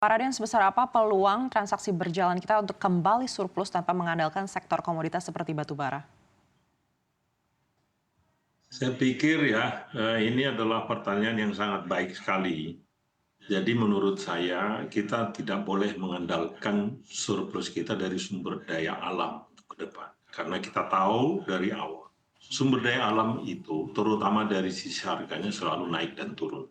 Pak Raden, sebesar apa peluang transaksi berjalan kita untuk kembali surplus tanpa mengandalkan sektor komoditas seperti batu bara? Saya pikir ya, ini adalah pertanyaan yang sangat baik sekali. Jadi menurut saya, kita tidak boleh mengandalkan surplus kita dari sumber daya alam ke depan. Karena kita tahu dari awal, sumber daya alam itu, terutama dari sisi harganya selalu naik dan turun.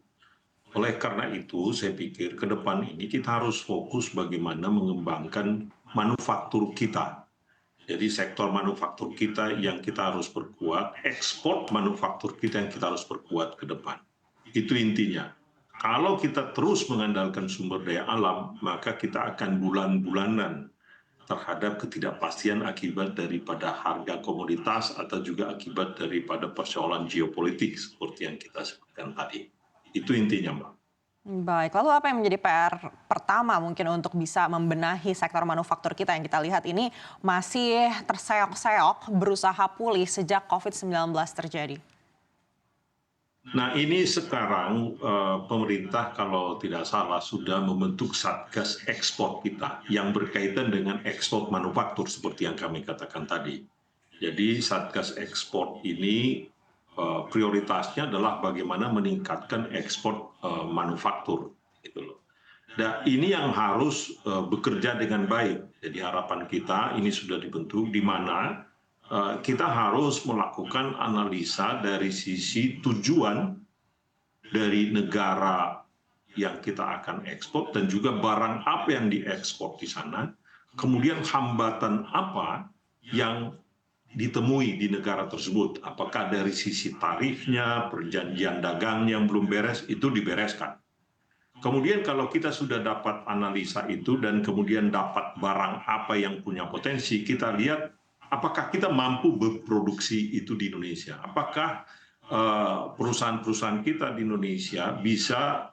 Oleh karena itu, saya pikir ke depan ini kita harus fokus bagaimana mengembangkan manufaktur kita. Jadi sektor manufaktur kita yang kita harus perkuat, ekspor manufaktur kita yang kita harus perkuat ke depan. Itu intinya. Kalau kita terus mengandalkan sumber daya alam, maka kita akan bulan-bulanan terhadap ketidakpastian akibat daripada harga komoditas atau juga akibat daripada persoalan geopolitik seperti yang kita sebutkan tadi. Itu intinya, Mbak. Baik, lalu apa yang menjadi PR pertama mungkin untuk bisa membenahi sektor manufaktur kita yang kita lihat ini masih terseok-seok berusaha pulih sejak COVID-19 terjadi? Nah, ini sekarang pemerintah kalau tidak salah sudah membentuk Satgas Ekspor kita yang berkaitan dengan ekspor manufaktur seperti yang kami katakan tadi. Jadi Satgas Ekspor ini prioritasnya adalah bagaimana meningkatkan ekspor manufaktur. Gitu loh. Dan ini yang harus bekerja dengan baik. Jadi harapan kita ini sudah dibentuk di mana kita harus melakukan analisa dari sisi tujuan dari negara yang kita akan ekspor dan juga barang apa yang diekspor di sana, kemudian hambatan apa yang ditemui di negara tersebut. Apakah dari sisi tarifnya, perjanjian dagang yang belum beres, itu dibereskan. Kemudian kalau kita sudah dapat analisa itu dan kemudian dapat barang apa yang punya potensi, kita lihat apakah kita mampu berproduksi itu di Indonesia. Apakah perusahaan-perusahaan kita di Indonesia bisa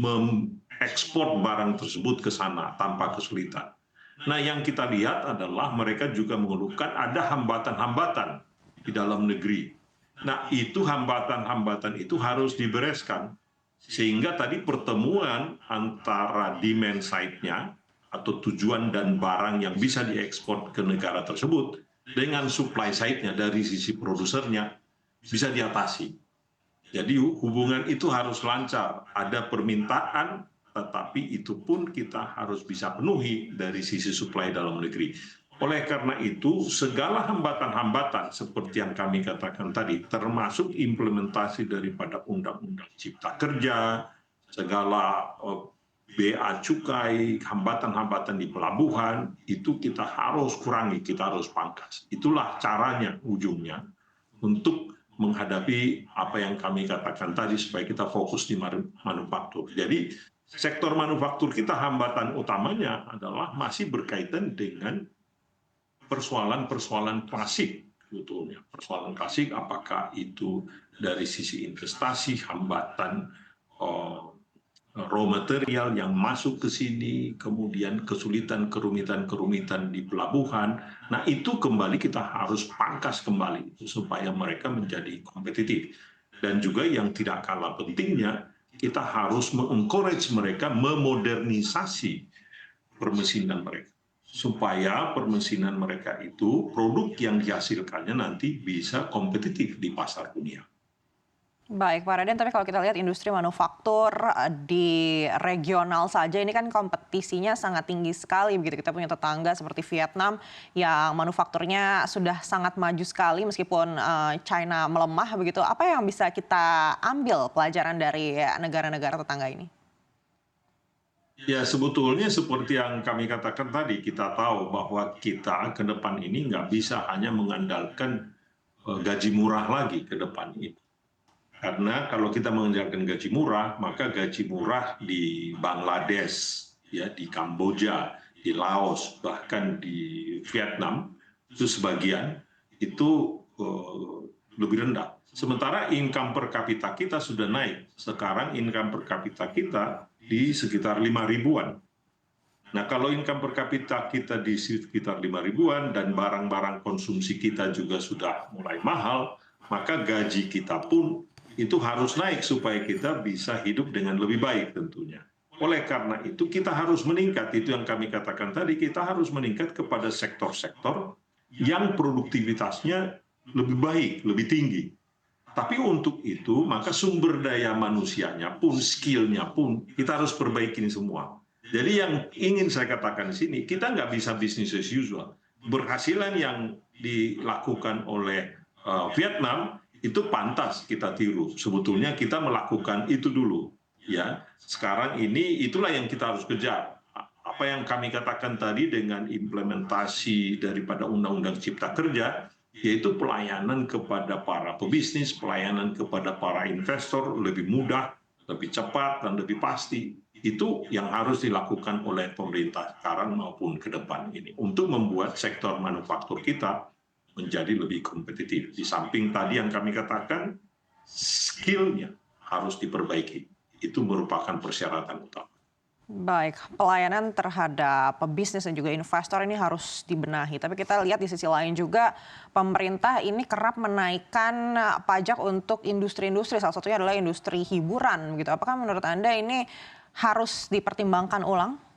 mengekspor barang tersebut ke sana tanpa kesulitan. Nah, yang kita lihat adalah mereka juga mengeluhkan ada hambatan-hambatan di dalam negeri. Nah, itu hambatan-hambatan itu harus dibereskan. Sehingga tadi pertemuan antara demand side-nya atau tujuan dan barang yang bisa diekspor ke negara tersebut dengan supply side-nya dari sisi produsernya bisa diatasi. Jadi hubungan itu harus lancar. Ada permintaan, tetapi itu pun kita harus bisa penuhi dari sisi supply dalam negeri. Oleh karena itu, segala hambatan-hambatan seperti yang kami katakan tadi, termasuk implementasi daripada Undang-Undang Cipta Kerja, segala bea cukai, hambatan-hambatan di pelabuhan, itu kita harus kurangi, kita harus pangkas. Itulah caranya ujungnya untuk menghadapi apa yang kami katakan tadi supaya kita fokus di manufaktur. Jadi sektor manufaktur kita hambatan utamanya adalah masih berkaitan dengan persoalan-persoalan klasik sebetulnya. Persoalan klasik apakah itu dari sisi investasi, hambatan raw material yang masuk ke sini, kemudian kesulitan, kerumitan di pelabuhan. Nah, itu kembali kita harus pangkas kembali supaya mereka menjadi kompetitif. Dan juga yang tidak kalah pentingnya, kita harus mengencourage mereka memodernisasi permesinan mereka. Supaya permesinan mereka itu produk yang dihasilkannya nanti bisa kompetitif di pasar dunia. Baik, Pak Raden, tapi kalau kita lihat industri manufaktur di regional saja ini kan kompetisinya sangat tinggi sekali begitu. Kita punya tetangga seperti Vietnam yang manufakturnya sudah sangat maju sekali meskipun China melemah begitu. Apa yang bisa kita ambil pelajaran dari negara-negara tetangga ini? Ya, sebetulnya seperti yang kami katakan tadi, kita tahu bahwa kita ke depan ini nggak bisa hanya mengandalkan gaji murah lagi ke depan ini. Karena kalau kita mengandalkan gaji murah, maka gaji murah di Bangladesh, ya, di Kamboja, di Laos, bahkan di Vietnam, itu sebagian itu lebih rendah. Sementara income per kapita kita sudah naik. Sekarang income per kapita kita di sekitar 5 ribuan. Nah, kalau income per kapita kita di sekitar 5 ribuan dan barang-barang konsumsi kita juga sudah mulai mahal, maka gaji kita pun itu harus naik supaya kita bisa hidup dengan lebih baik tentunya. Oleh karena itu kita harus meningkat, itu yang kami katakan tadi, kita harus meningkat kepada sektor-sektor yang produktivitasnya lebih baik, lebih tinggi. Tapi untuk itu maka sumber daya manusianya pun, skill-nya pun kita harus perbaikin semua. Jadi yang ingin saya katakan di sini, kita nggak bisa business as usual. Berhasilan yang dilakukan oleh Vietnam itu pantas kita tiru. Sebetulnya kita melakukan itu dulu. Ya, sekarang ini itulah yang kita harus kejar. Apa yang kami katakan tadi dengan implementasi daripada Undang-Undang Cipta Kerja, yaitu pelayanan kepada para pebisnis, pelayanan kepada para investor lebih mudah, lebih cepat, dan lebih pasti. Itu yang harus dilakukan oleh pemerintah sekarang maupun ke depan ini untuk membuat sektor manufaktur kita menjadi lebih kompetitif. Di samping tadi yang kami katakan, skill-nya harus diperbaiki. Itu merupakan persyaratan utama. Baik, pelayanan terhadap pebisnis dan juga investor ini harus dibenahi. Tapi kita lihat di sisi lain juga pemerintah ini kerap menaikkan pajak untuk industri-industri, salah satunya adalah industri hiburan gitu. Apakah menurut Anda ini harus dipertimbangkan ulang?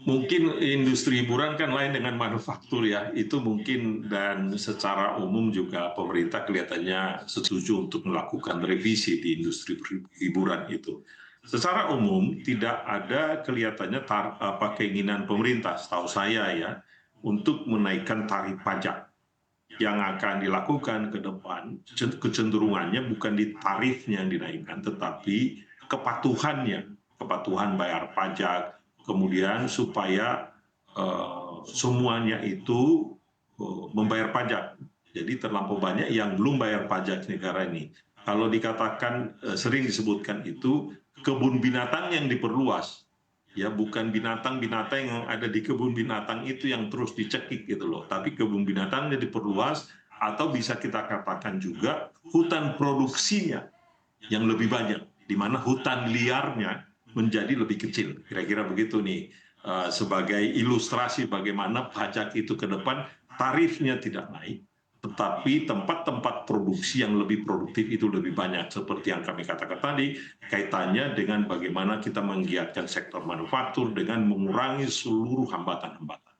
Mungkin industri hiburan kan lain dengan manufaktur ya, itu mungkin, dan secara umum juga pemerintah kelihatannya setuju untuk melakukan revisi di industri hiburan itu. Secara umum tidak ada kelihatannya keinginan pemerintah, setahu saya ya, untuk menaikkan tarif pajak. Yang akan dilakukan ke depan kecenderungannya bukan di tarifnya yang dinaikkan, tetapi kepatuhan bayar pajak, kemudian supaya semuanya itu membayar pajak. Jadi terlampau banyak yang belum bayar pajak negara ini. Kalau dikatakan sering disebutkan itu kebun binatang yang diperluas, ya bukan binatang-binatang yang ada di kebun binatang itu yang terus dicekik gitu loh, tapi kebun binatangnya diperluas, atau bisa kita katakan juga hutan produksinya yang lebih banyak, di mana hutan liarnya menjadi lebih kecil. Kira-kira begitu nih, sebagai ilustrasi bagaimana pajak itu ke depan tarifnya tidak naik, tetapi tempat-tempat produksi yang lebih produktif itu lebih banyak. Seperti yang kami katakan tadi, kaitannya dengan bagaimana kita menggiatkan sektor manufaktur dengan mengurangi seluruh hambatan-hambatan.